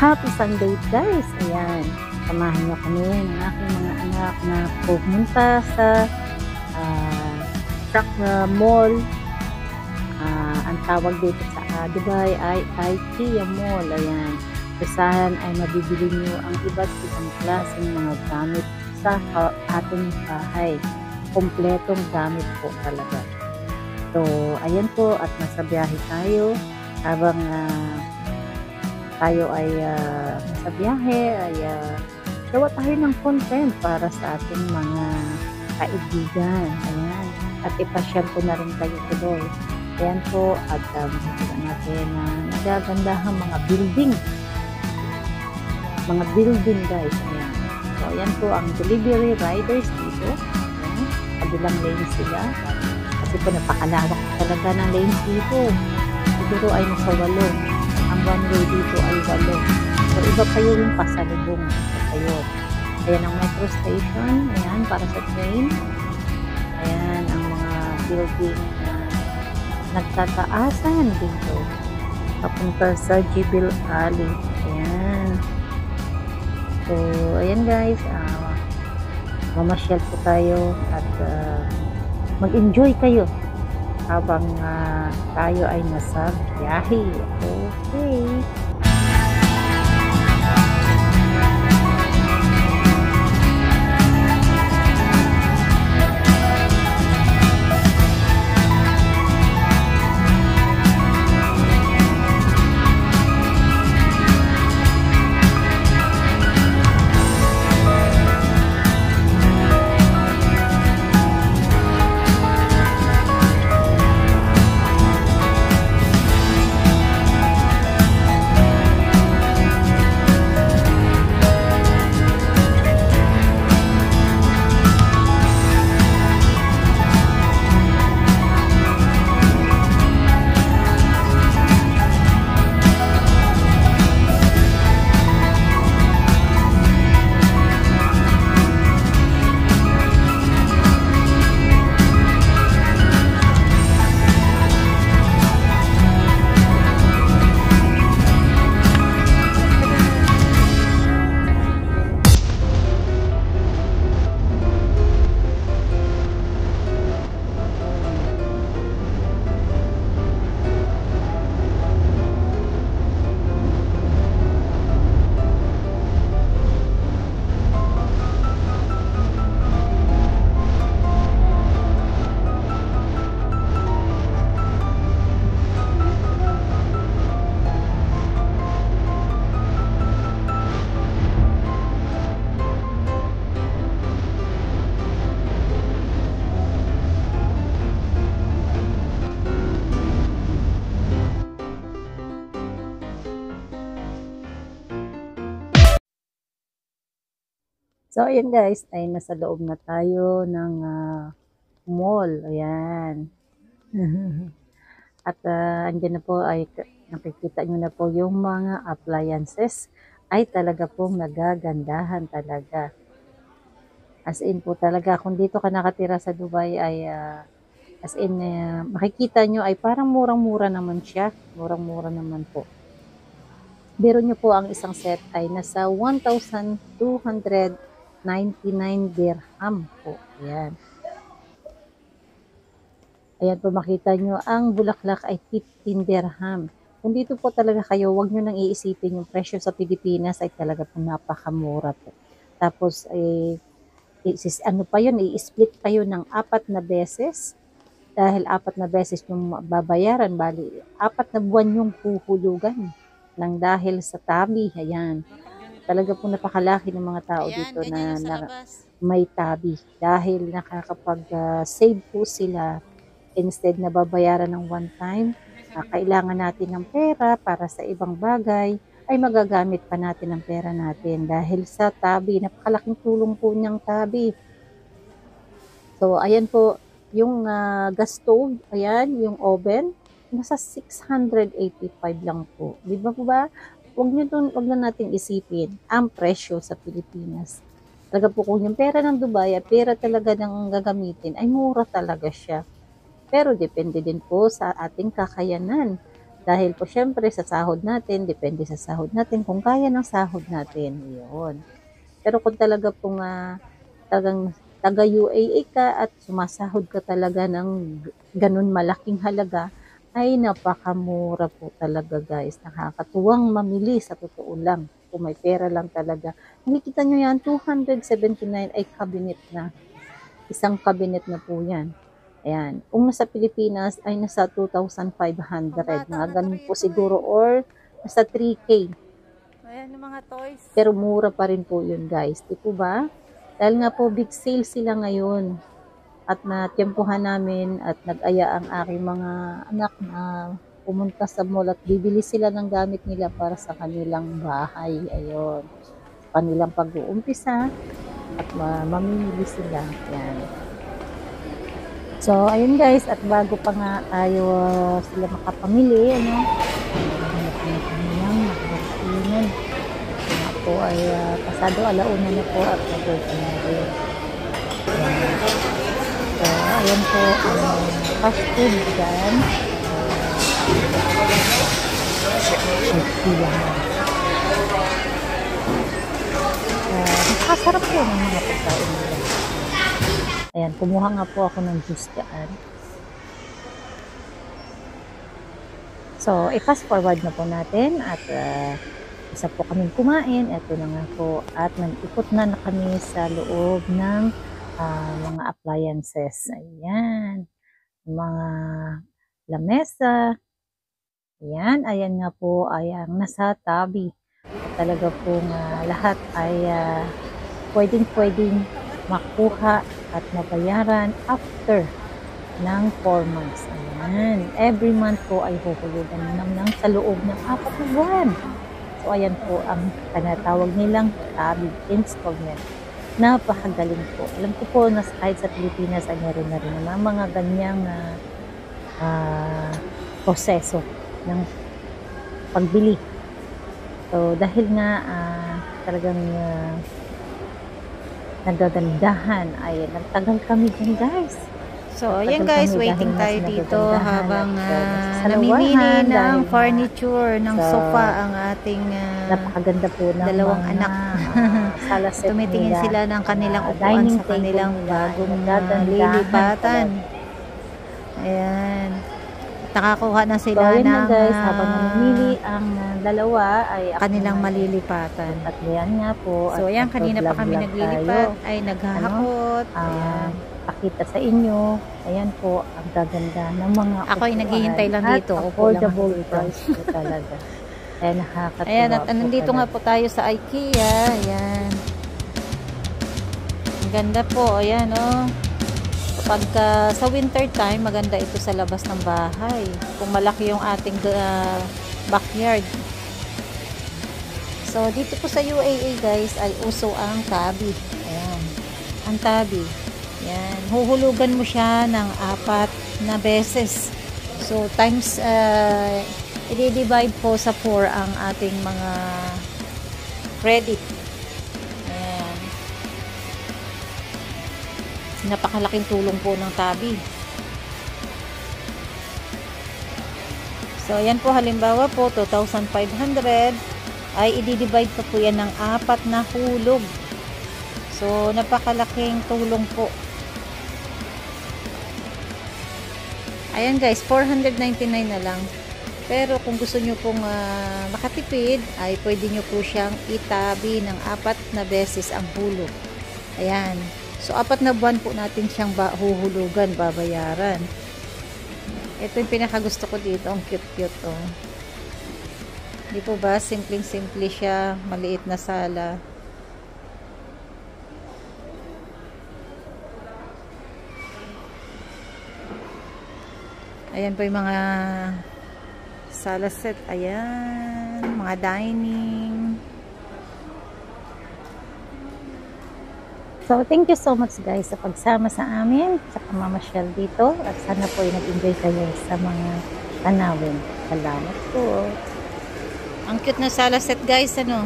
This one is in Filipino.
Happy Sunday guys! Ayan, samahan niyo kami ng aking mga anak na pumunta sa truck mall. Ang tawag dito sa Dubai ay IKEA Mall. Ayan, kusahan ay mabibili niyo ang iba't ibang klaseng mga gamit sa ating bahay. Kompletong gamit po talaga. So, ayan po, at nasa biyahe tayo habang tayo ay nasa biyahe ay gawa tayo ng content para sa ating mga kaibigan. Ayan, at ipasyal ko na rin kayo tuloy. Ayan po, at makikita natin na nagagandahang mga building guys. Ayan, so ayan po ang delivery riders dito. Ayan, kabilang lane sila kasi po napakalawak talaga ng lanes dito. Siguro ay nasa 8. Ang one way dito ay 8. So iba pa yung pasalubong. Ayun, ayan ang metro station. Ayan, para sa train. Ayan ang mga building na nagtataasan dito papunta sa Jibil Alley. Ayan, so ayan guys, mamasyal po tayo at mag-enjoy kayo habang tayo ay nasa biyahe. Okay. So, ayan guys, ay nasa loob na tayo ng mall. Ayan. At andyan na po ay nakikita nyo na po yung mga appliances ay talaga pong nagagandahan talaga. As in po talaga, kung dito ka nakatira sa Dubai ay as in makikita nyo ay parang murang-mura naman siya. Murang-mura naman po. Biro nyo po ang isang set ay nasa 1,299 dirham po. Ayan. Ayan po, makita nyo, ang bulaklak ay 15 dirham. Kung dito po talaga kayo, huwag nyo nang iisipin yung presyo sa Pilipinas ay talaga po napakamura po. Tapos, ano pa yun, i-split kayo ng 4 na beses. Dahil 4 na beses yung babayaran, bali 4 na buwan yung huhulugan ng dahil sa tabi. Ayan. Talaga po napakalaki ng mga tao dito na may tabi. Dahil nakakapag-save po sila. Instead na babayaran ng one time, kailangan natin ng pera para sa ibang bagay, ay magagamit pa natin ang pera natin dahil sa tabi. Napakalaking tulong po niyang tabi. So, ayan po, yung gas stove, ayan, yung oven, nasa 685 lang po. Di ba po ba? Huwag na natin isipin ang presyo sa Pilipinas. Talaga po kung yung pera ng Dubai, pera talaga ng gagamitin, ay mura talaga siya. Pero depende din po sa ating kakayanan. Dahil po syempre sa sahod natin, depende sa sahod natin kung kaya ng sahod natin, yun. Pero kung talaga pong talagang taga-UAE ka at sumasahod ka talaga ng ganun malaking halaga, ay napakamura po talaga guys. Nakakatuwang mamili sa totoo lang. Kung may pera lang talaga. Nakikita nyo yan, 279 ay cabinet na. Isang cabinet na po yan. Ayan. Kung nasa Pilipinas ay nasa 2,500. Mga ganun po siguro or nasa 3K. Ayan yung mga toys. Pero mura pa rin po yun guys. Di po ba? Dahil nga po big sale sila ngayon. At natyempuhan namin at nag-aya ang aking mga anak na pumunta sa mall at bibili sila ng gamit nila para sa kanilang bahay. Ayun. Kanilang pag-uumpisa at mamimili sila. Yan. So, ayun guys, at bago pa nga tayo sila makapamili, ano, hanap-hanap nilang makakainan. Nga po ay pasado alauna na po at nag-open na rin. So, ayan po ang fast food dyan. Nakasarap po ng mga pagkain nila. Ayan, kumuha nga po ako ng juice dyan. So, i-fast forward na po natin at isa po kaming kumain. Ito na nga po at nag-ikot na kami sa loob ng mga appliances. Ayan. Mga lamesa. Ayan. Ayan nga po ay ang nasa tabi. Talaga pong lahat ay pwedeng makuha at mabayaran after ng 4 months. Ayan. Every month po ay huhulugan ng sa loob ng 4 na buwan. So, ayan po ang tinatawag nilang tabi installment. Napakagaling po. Alam ko po na kahit sa Pilipinas ay meron na rin naman mga ganyang proseso ng pagbili. So, dahil nga talagang nagagandahan ay nagtagal kami dyan guys. So, ayan guys, waiting tayo dito habang namimili ng furniture, ng sofa ang ating napakaganda po ng dalawang anak. Tumitingin sila ng kanilang upuan sa kanilang bagong lilipatan. Ayan. Nakakuha na sila so, ng guys, habang namimili ang dalawa ay kanilang malilipatan. At yan nga po. So, ayan, kanina pa kami naglilipat ay naghahakot. Pakita sa inyo. Ayan po, ang gaganda ng mga ako ay naghihintay lang dito. Affordable price po talaga. Kaya nakakatuwa. Ayan, at nandito nga po tayo sa IKEA. Ayan. Ang ganda po. Ayan, oh. Kapag sa winter time, maganda ito sa labas ng bahay. Kung malaki yung ating backyard. So, dito po sa UAE guys, ay uso ang tabi. Ayan. Ang tabi. Ayan. Huhulugan mo siya ng 4 na beses. So, times, i-divide po sa 4 ang ating mga credit. Ayan. Napakalaking tulong po ng tabi. So, ayan po, halimbawa po, 2,500 ay i-divide pa po yan ng 4 na hulog. So, napakalaking tulong po. Ayan guys, 499 na lang. Pero kung gusto nyo pong makatipid, ay pwede nyo po siyang itabi ng 4 na beses ang hulog. Ayan. So, 4 na buwan po natin siyang huhulugan, babayaran. Ito yung pinakagusto ko dito. Ang cute-cute, oh. Di po ba? Simpleng-simple siya. Maliit na sala. Ayan po yung mga sala set. Ayan. Mga dining. So, thank you so much guys sa pagsama sa amin, sa pamamasyal dito. At sana po ay nag-enjoy kayo sa mga tanawin. Salamat po. Ang cute na sala set guys, ano?